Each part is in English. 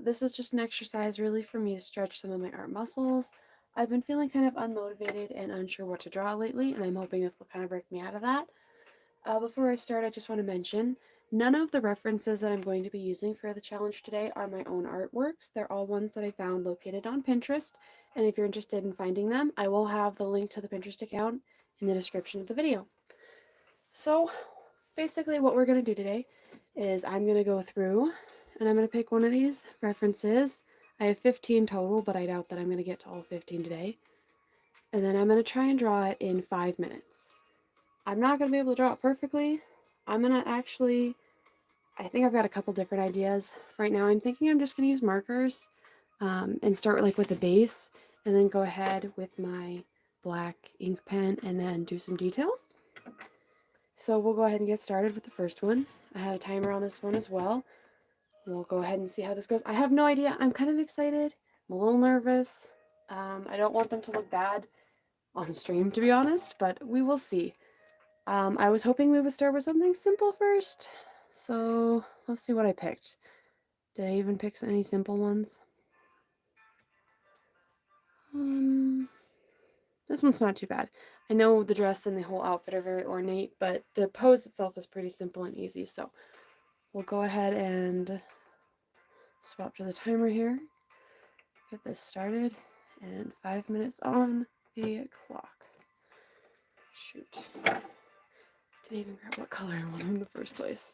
this is just an exercise really for me to stretch some of my art muscles. I've been feeling kind of unmotivated and unsure what to draw lately, and I'm hoping this will kind of break me out of that. Before I start, I just want to mention none of the references that I'm going to be using for the challenge today are my own artworks. They're all ones that I found located on Pinterest, and if you're interested in finding them, I will have the link to the Pinterest account in the description of the video. So, basically, what we're going to do today is I'm going to go through and I'm going to pick one of these references. I have 15 total, but I doubt that I'm going to get to all 15 today. And then I'm going to try and draw it in 5 minutes. I'm not going to be able to draw it perfectly. I'm going to actually, I think I've got a couple different ideas. Right now I'm thinking I'm just going to use markers and start like with the base and then go ahead with my black ink pen and then do some details. So we'll go ahead and get started with the first one. I have a timer on this one as well. We'll go ahead and see how this goes. I have no idea. I'm kind of excited. I'm a little nervous. I don't want them to look bad on stream, to be honest, but we will see. I was hoping we would start with something simple first, so let's see what I picked. Did I even pick any simple ones? This one's not too bad. I know the dress and the whole outfit are very ornate, but the pose itself is pretty simple and easy, so we'll go ahead and swap to the timer here. Get this started, and 5 minutes on the clock. Shoot. Didn't even grab what color I wanted in the first place.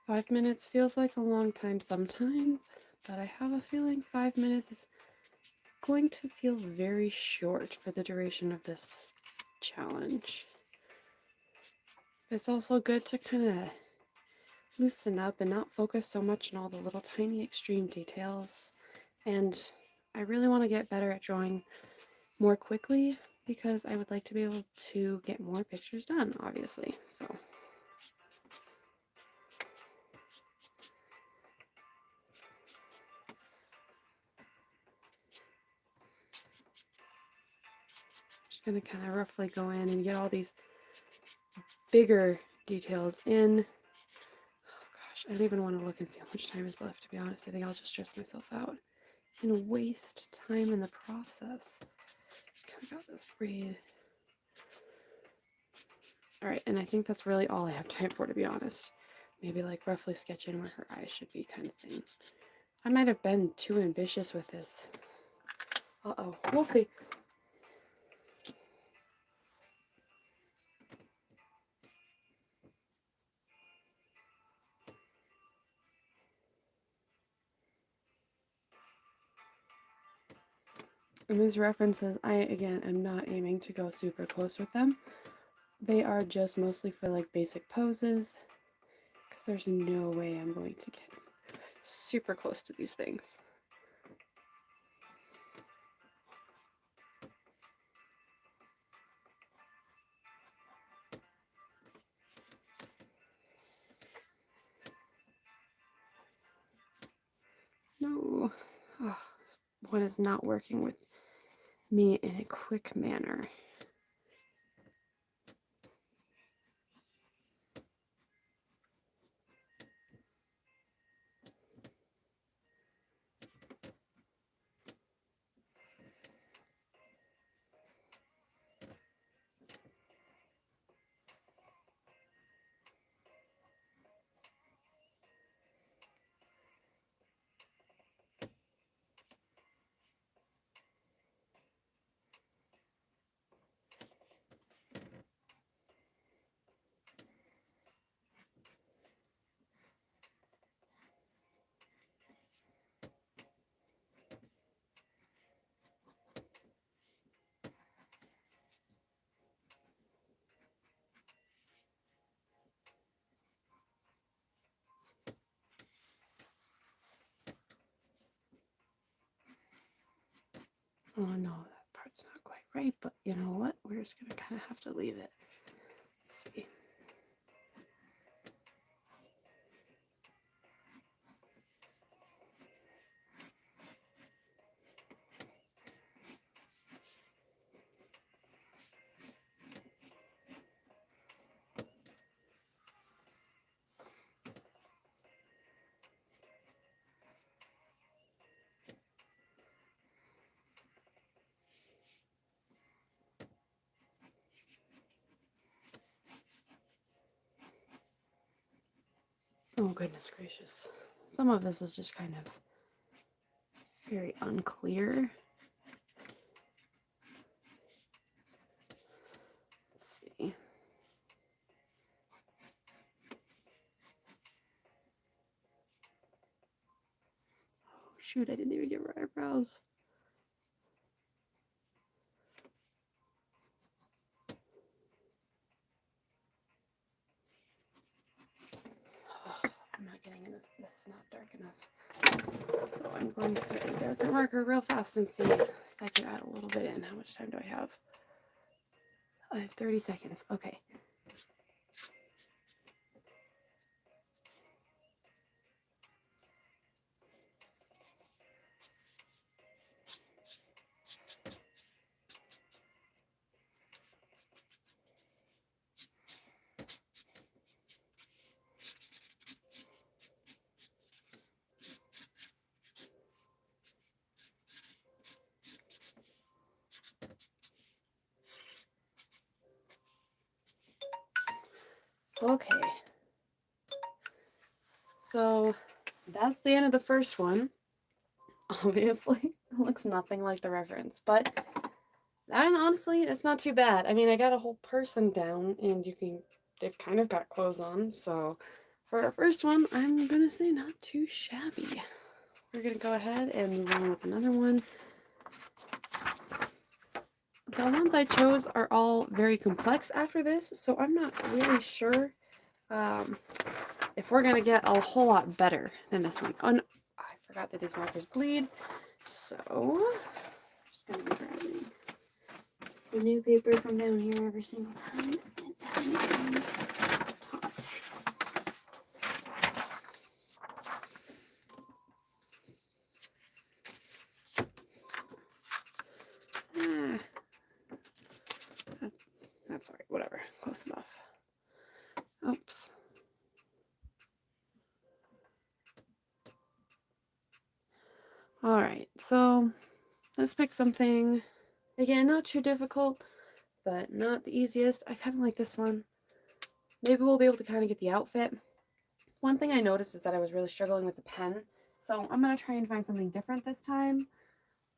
Five minutes feels like a long time sometimes, but I have a feeling 5 minutes is going to feel very short for the duration of this challenge. It's also good to kind of loosen up and not focus so much on all the little tiny extreme details. And I really want to get better at drawing more quickly because I would like to be able to get more pictures done, obviously. So just going to kind of roughly go in and get all these bigger details in. Oh gosh, I don't even want to look and see how much time is left, to be honest. I think I'll just stress myself out and waste time in the process. Just kind of got this braid. All right, and I think that's really all I have time for, to be honest. Maybe like roughly sketch in where her eyes should be, kind of thing. I might have been too ambitious with this. Uh-oh, we'll see. And these references, I, again, am not aiming to go super close with them. They are just mostly for like basic poses, because there's no way I'm going to get super close to these things. No, oh, this one is not working with me in a quick manner. Oh no, that part's not quite right, but you know what? We're just gonna kind of have to leave it. Let's see. Oh, goodness gracious. Some of this is just kind of very unclear. Let's see. Oh, shoot, I didn't even get her eyebrows. I'm not getting this. This is not dark enough. So I'm going to put a darker marker real fast and see if I can add a little bit in. How much time do I have? I have 30 seconds. Okay. Okay. So that's the end of the first one. Obviously, it looks nothing like the reference, but that honestly, it's not too bad. I mean, I got a whole person down, and they've kind of got clothes on, so for our first one, I'm gonna say not too shabby. We're gonna go ahead and move on with another one. The ones I chose are all very complex after this, so I'm not really sure if we're gonna get a whole lot better than this one. Oh, no, I forgot that these markers bleed, so I'm just gonna be grabbing the new paper from down here every single time and adding it on top. Ah, that's alright, whatever, close enough. Oops. Alright, so let's pick something, again, not too difficult, but not the easiest. I kind of like this one. Maybe we'll be able to kind of get the outfit. One thing I noticed is that I was really struggling with the pen, so I'm going to try and find something different this time.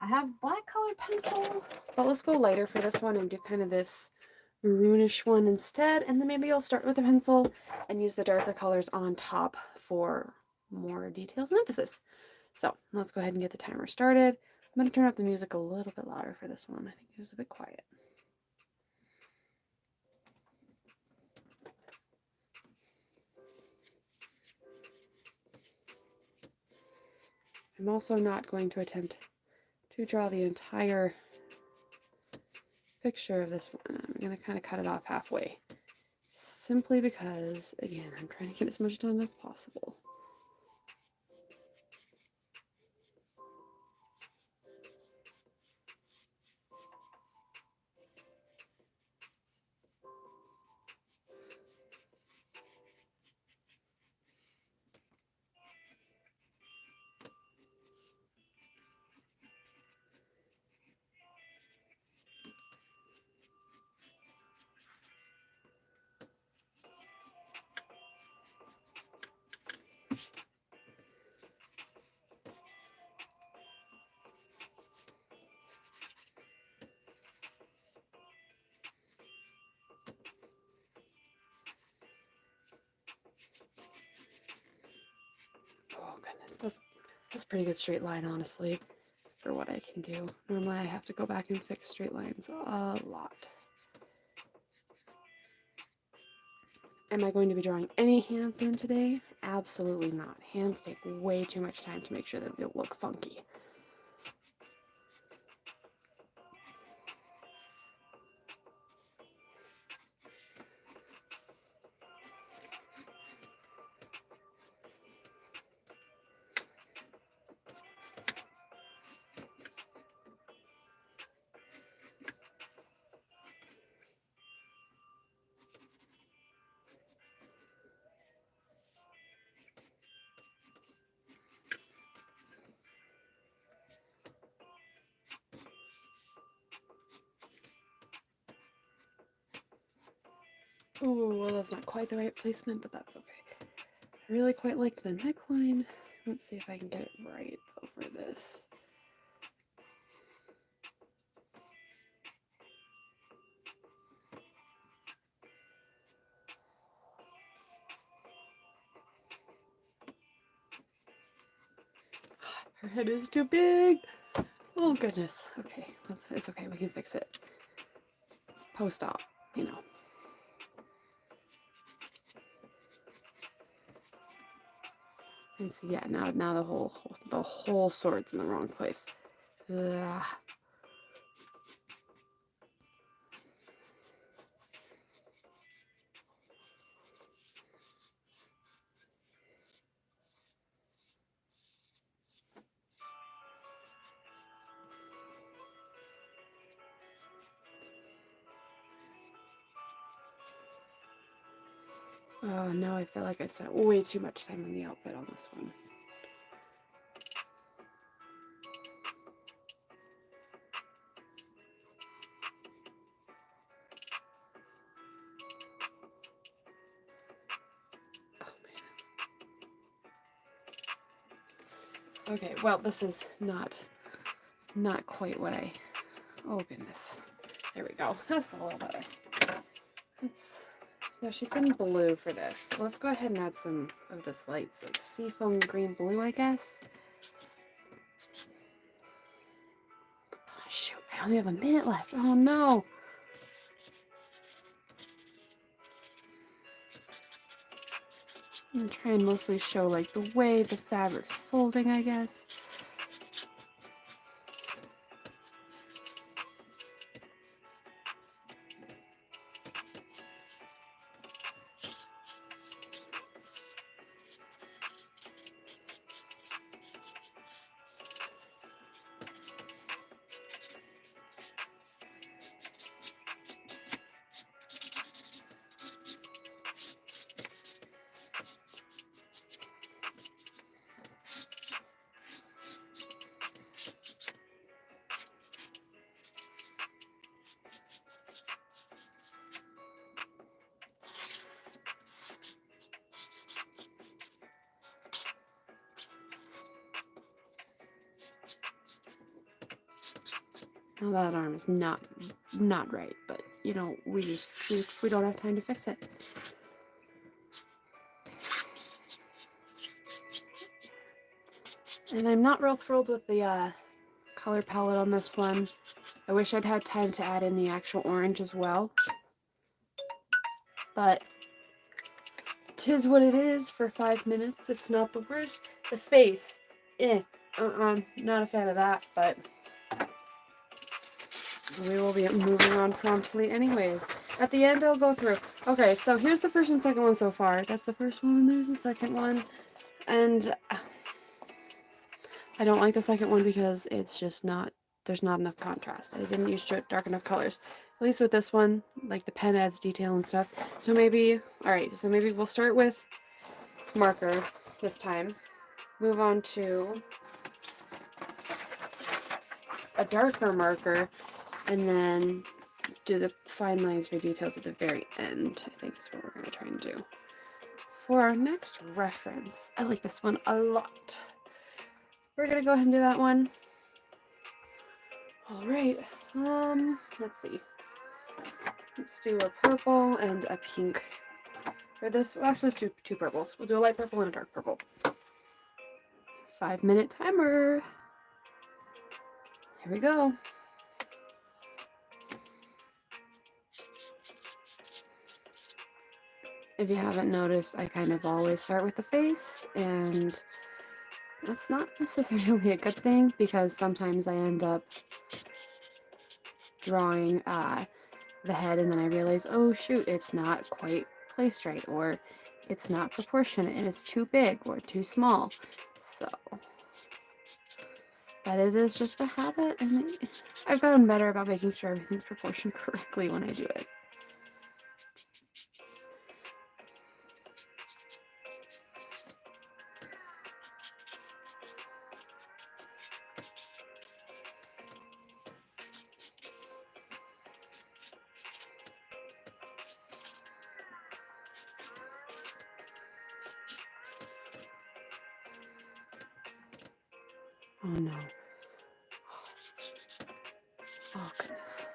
I have black colored pencil, but let's go lighter for this one and do kind of this maroonish one instead, and then maybe I'll start with a pencil and use the darker colors on top for more details and emphasis. So let's go ahead and get the timer started. I'm going to turn up the music a little bit louder for this one. I think it's a bit quiet. I'm also not going to attempt to draw the entire picture of this one. I'm going to kind of cut it off halfway. Simply because, again, I'm trying to get as much done as possible. Oh goodness, that's a pretty good straight line, honestly, for what I can do. Normally I have to go back and fix straight lines a lot. Am I going to be drawing any hands in today? Absolutely not. Hands take way too much time to make sure that they look funky. Oh, well, that's not quite the right placement, but that's okay. I really quite like the neckline. Let's see if I can get it right over this. Her head is too big. Oh goodness. Okay, it's okay. We can fix it. Post-op, you know. And see, yeah, now the whole sword's in the wrong place. Ugh. Oh, now I feel like I spent way too much time on the outfit on this one. Okay, well, this is not quite what I... Oh, goodness. There we go. That's a little better. Yeah, she's in blue for this. Let's go ahead and add some of this light. So seafoam green blue, I guess. Oh, shoot, I only have a minute left. Oh, no. I'm trying to mostly show, like, the way the fabric's folding, I guess. Now that arm is not right, but you know, we don't have time to fix it. And I'm not real thrilled with the color palette on this one. I wish I'd had time to add in the actual orange as well. But 'tis what it is for 5 minutes. It's not the worst. The face, not a fan of that, but we will be moving on promptly anyways. At the end, I'll go through. Okay, so here's the first and second one so far. That's the first one, and there's the second one. And I don't like the second one because it's just not, there's not enough contrast. I didn't use dark enough colors. At least with this one, like the pen adds detail and stuff. So maybe, alright, so maybe we'll start with marker this time. Move on to a darker marker, and then do the fine lines for details at the very end, I think is what we're going to try and do. For our next reference, I like this one a lot. We're going to go ahead and do that one. Alright, let's see. Let's do a purple and a pink. For this, well, actually let's do two purples. We'll do a light purple and a dark purple. 5-minute timer. Here we go. If you haven't noticed, I kind of always start with the face, and that's not necessarily a good thing because sometimes I end up drawing the head and then I realize, oh shoot, it's not quite placed right, or it's not proportionate and it's too big or too small. So, but it is just a habit, and I've gotten better about making sure everything's proportioned correctly when I do it. Oh no. Oh goodness.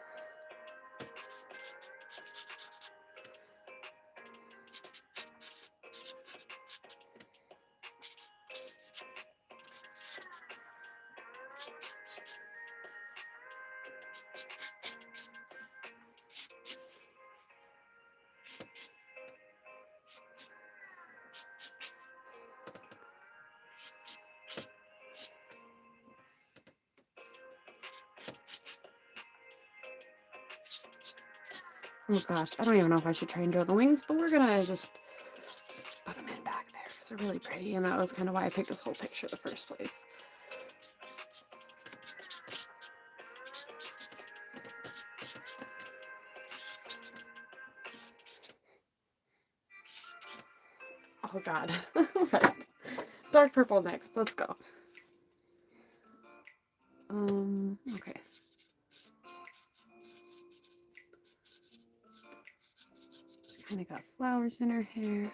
Oh gosh, I don't even know if I should try and draw the wings, but we're gonna just put them in back there because they're really pretty, and that was kind of why I picked this whole picture in the first place. Oh god. Right. Dark purple next. Let's go. Okay. She kind of got flowers in her hair.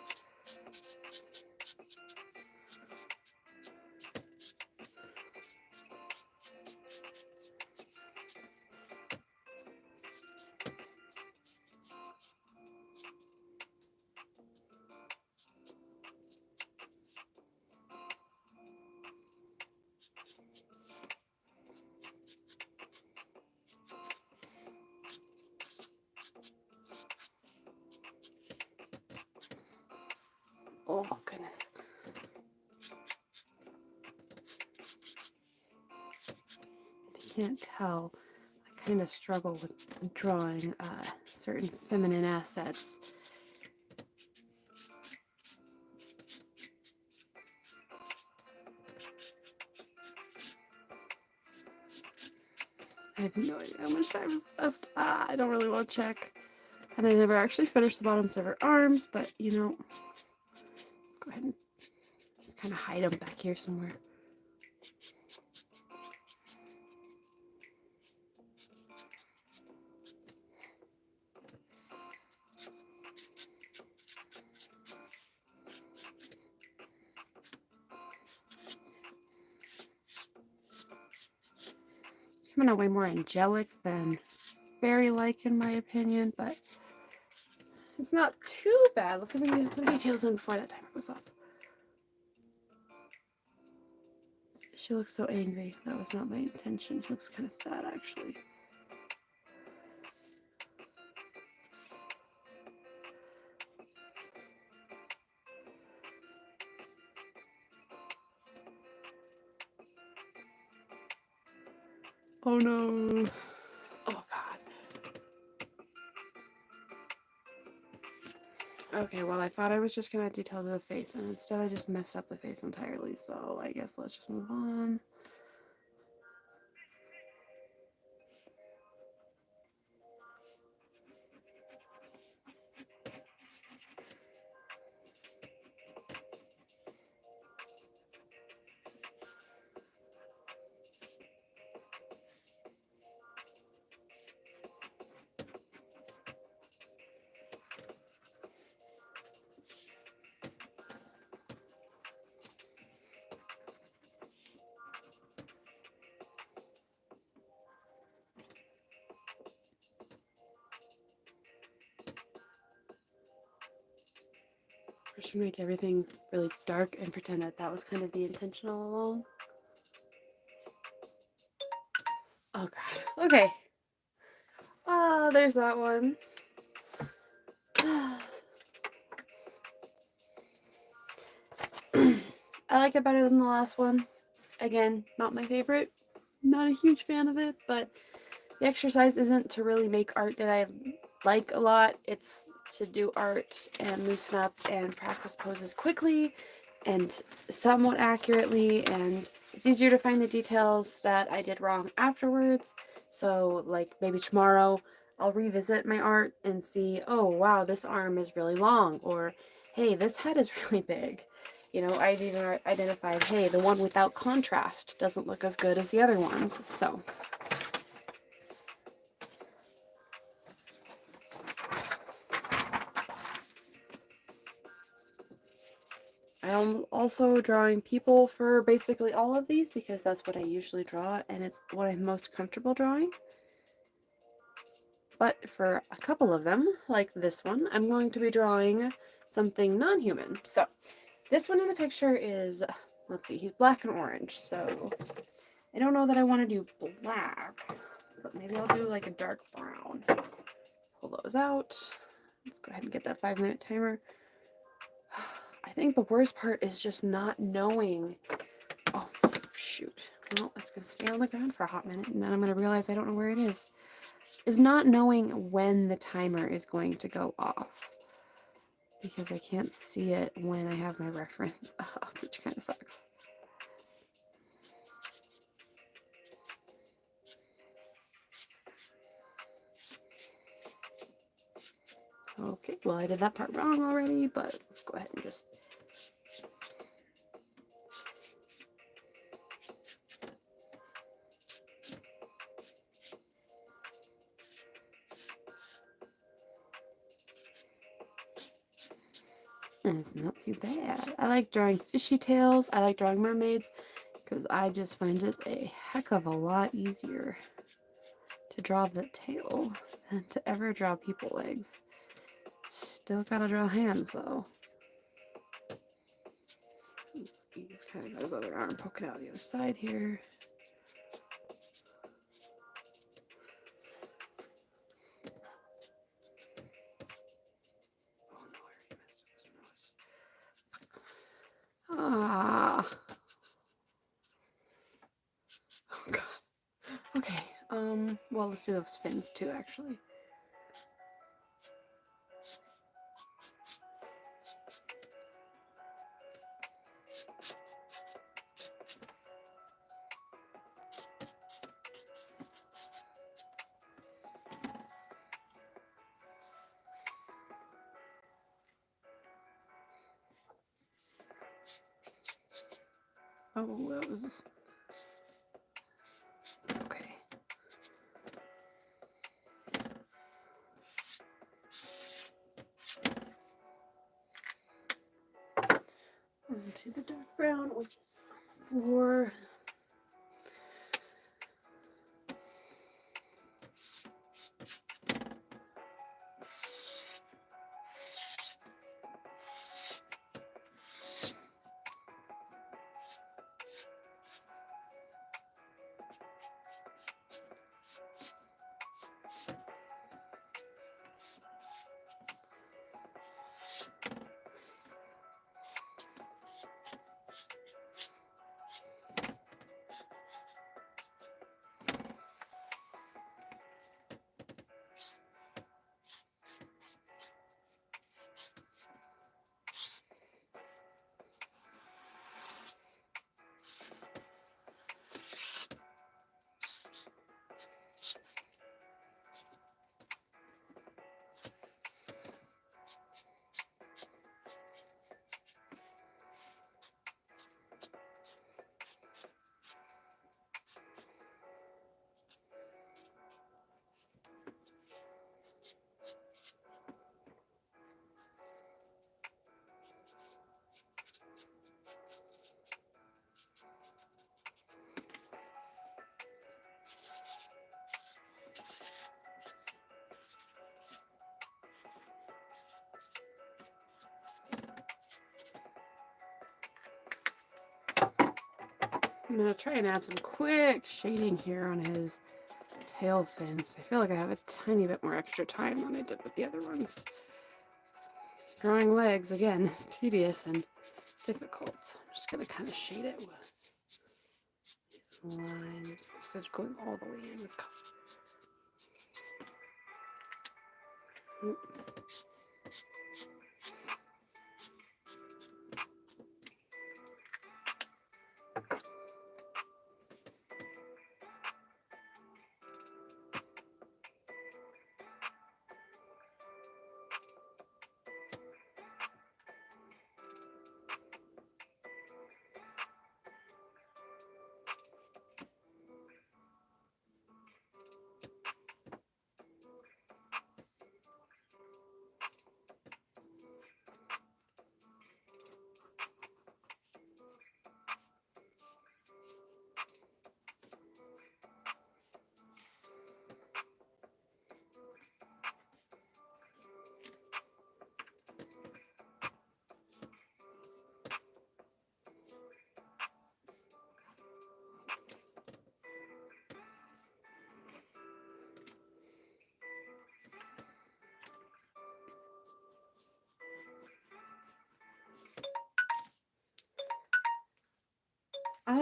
Oh goodness. If you can't tell, I kind of struggle with drawing certain feminine assets. I have no idea how much time is left. I don't really want to check. And I never actually finished the bottoms of her arms, but you know, let's go ahead and just kind of hide them back here somewhere. It's coming out way more angelic than fairy-like in my opinion, but it's not too bad. Let's see if we can get some details in before that timer goes off. She looks so angry. That was not my intention. She looks kind of sad, actually. Oh no. Oh god. Okay, well I thought I was just gonna detail the face, and instead I just messed up the face entirely, so I guess let's just move on. I should make everything really dark and pretend that that was kind of the intention all along. Oh god. Okay. There's that one. I like it better than the last one. Again, not my favorite. Not a huge fan of it, but the exercise isn't to really make art that I like a lot. It's to do art and loosen up and practice poses quickly and somewhat accurately, and it's easier to find the details that I did wrong afterwards. So like maybe tomorrow I'll revisit my art and see, oh wow, this arm is really long, or hey, this head is really big. You know, I've even identified, hey, the one without contrast doesn't look as good as the other ones. So I'm also drawing people for basically all of these because that's what I usually draw and it's what I'm most comfortable drawing. But for a couple of them, like this one, I'm going to be drawing something non-human. So this one in the picture is, let's see, he's black and orange. So I don't know that I want to do black, but maybe I'll do like a dark brown. Pull those out. Let's go ahead and get that 5-minute timer. I think the worst part is just not knowing. Oh, shoot. Well, it's going to stay on the ground for a hot minute, and then I'm going to realize I don't know where it is. Is not knowing when the timer is going to go off. Because I can't see it when I have my reference up, which kind of sucks. Okay, well, I did that part wrong already, but let's go ahead and just... And it's not too bad. I like drawing fishy tails. I like drawing mermaids because I just find it a heck of a lot easier to draw the tail than to ever draw people legs. Still gotta draw hands though. Let's see, he's kind of got his other arm poking out the other side here. Oh no, I already messed up his nose. Ah. Oh god. Okay, well, let's do those fins too, actually. Oh, that was... okay. On to the dark brown, which is for... I'm going to try and add some quick shading here on his tail fins. I feel like I have a tiny bit more extra time than I did with the other ones. Drawing legs, again, is tedious and difficult. I'm just going to kind of shade it with these lines instead of going all the way in with color.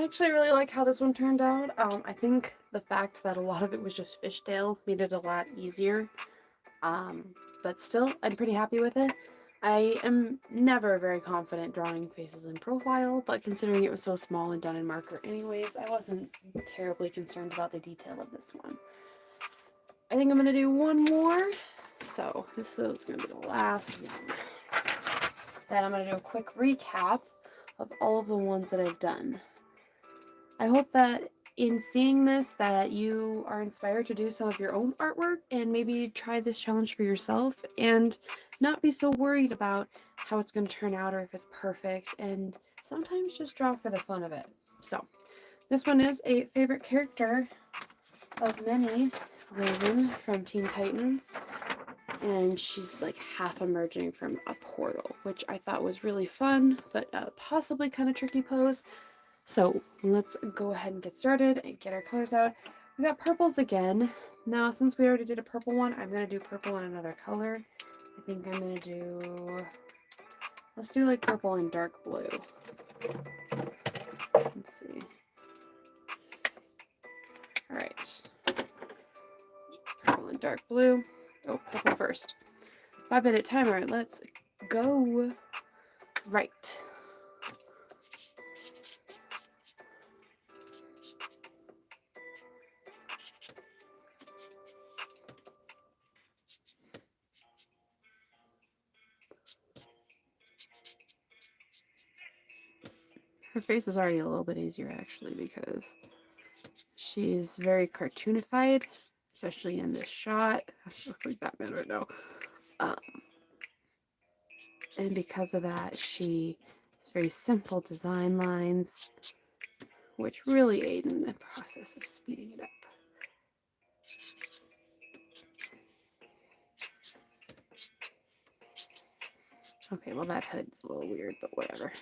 actually really like how this one turned out. I think the fact that a lot of it was just fishtail made it a lot easier. But still, I'm pretty happy with it. I am never very confident drawing faces in profile, but considering it was so small and done in marker anyways, I wasn't terribly concerned about the detail of this one. I think I'm going to do one more. So this is going to be the last one. Then I'm going to do a quick recap of all of the ones that I've done. I hope that in seeing this that you are inspired to do some of your own artwork and maybe try this challenge for yourself and not be so worried about how it's going to turn out or if it's perfect, and sometimes just draw for the fun of it. So this one is a favorite character of many, Raven from Teen Titans, and she's like half emerging from a portal, which I thought was really fun, but possibly kind of tricky pose. So let's go ahead and get started and get our colors out. We got purples again. Now, since we already did a purple one, I'm going to do purple in another color. I think I'm going to do, let's do like purple and dark blue. Let's see. All right. Purple and dark blue. Oh, purple first. 5-minute timer. Let's go. Right. Her face is already a little bit easier actually because she's very cartoonified, especially in this shot. She looks like Batman right now. And because of that, she has very simple design lines, which really aid in the process of speeding it up. Okay, well that hood's a little weird, but whatever.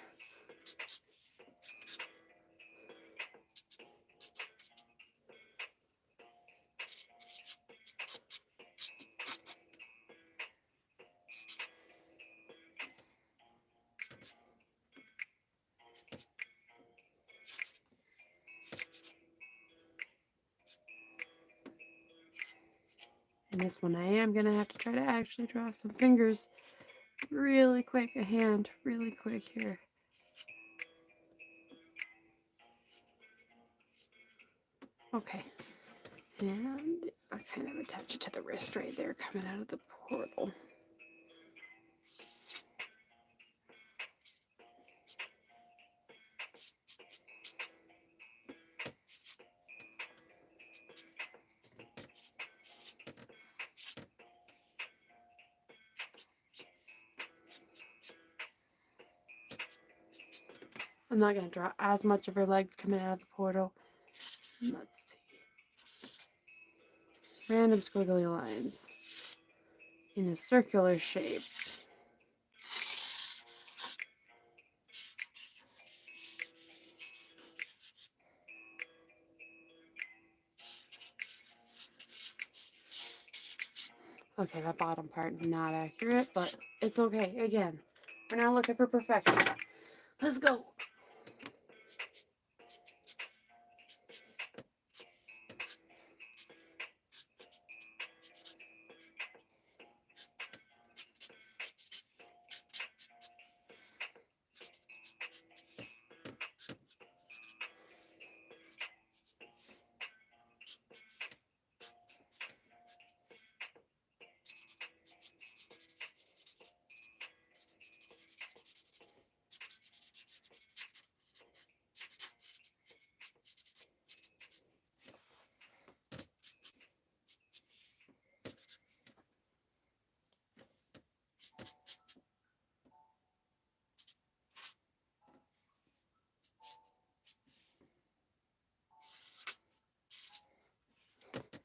And this one I am going to have to try to actually draw some fingers really quick, a hand really quick here. Okay. And I kind of attach it to the wrist right there coming out of the portal. I'm not going to draw as much of her legs coming out of the portal. Let's see. Random squiggly lines in a circular shape. Okay, that bottom part not accurate, but it's okay. Again, we're not looking for perfection. Let's go.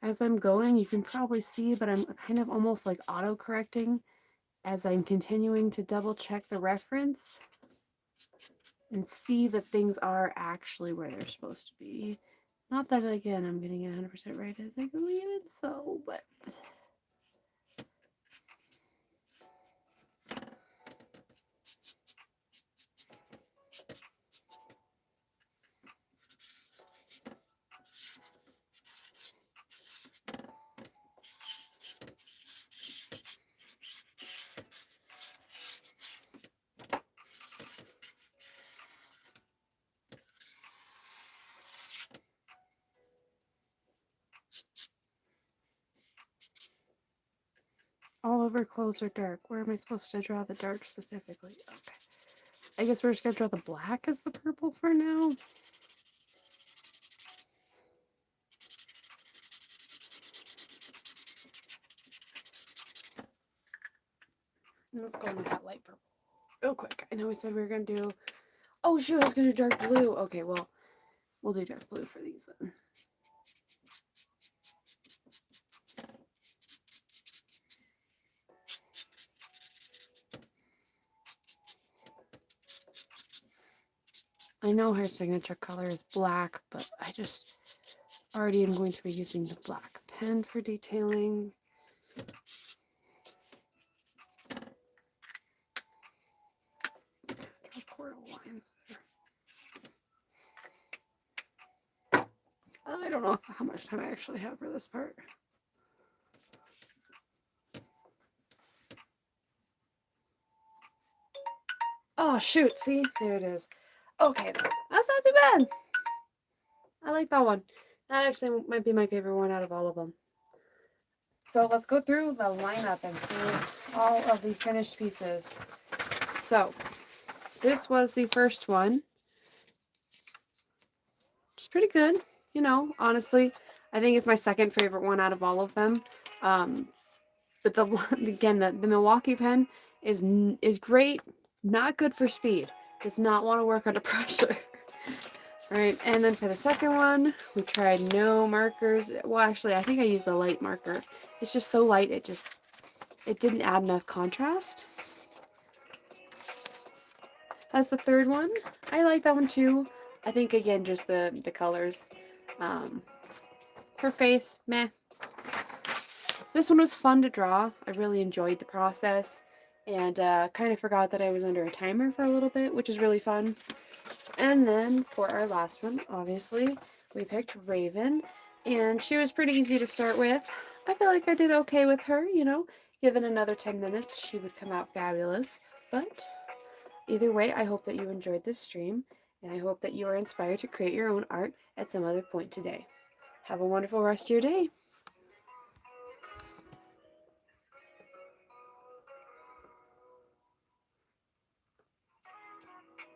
As I'm going, you can probably see, but I'm kind of almost like auto-correcting as I'm continuing to double check the reference and see that things are actually where they're supposed to be. Not that, again, I'm getting it 100% right as I believe it so, but... All of her clothes are dark. Where am I supposed to draw the dark specifically? Okay. I guess we're just going to draw the black as the purple for now. And let's go with that light purple real quick. I know we said we were going to do... Oh, shoot, I was going to do dark blue. Okay, well, we'll do dark blue for these then. I know her signature color is black, but I just already am going to be using the black pen for detailing. Draw coral lines there. I don't know how much time I actually have for this part. Oh, shoot. See? There it is. Okay, that's not too bad. I like that one. That actually might be my favorite one out of all of them. So let's go through the lineup and see all of the finished pieces. So this was the first one. It's pretty good, you know, honestly. I think it's my second favorite one out of all of them. But again, the Milwaukee pen is great, not good for speed. Does not want to work under pressure. All right, and then for the second one, we tried no markers. Well, actually, I think I used the light marker. It's just so light, it didn't add enough contrast. That's the third one. I like that one too. I think, again, just the colors. Her face, meh. This one was fun to draw. I really enjoyed the process, and kind of forgot that I was under a timer for a little bit, which is really fun. And then for our last one, obviously, we picked Raven, and she was pretty easy to start with. I feel like I did okay with her, you know. Given another 10 minutes, she would come out fabulous. But either way, I hope that you enjoyed this stream, and I hope that you are inspired to create your own art at some other point today. Have a wonderful rest of your day.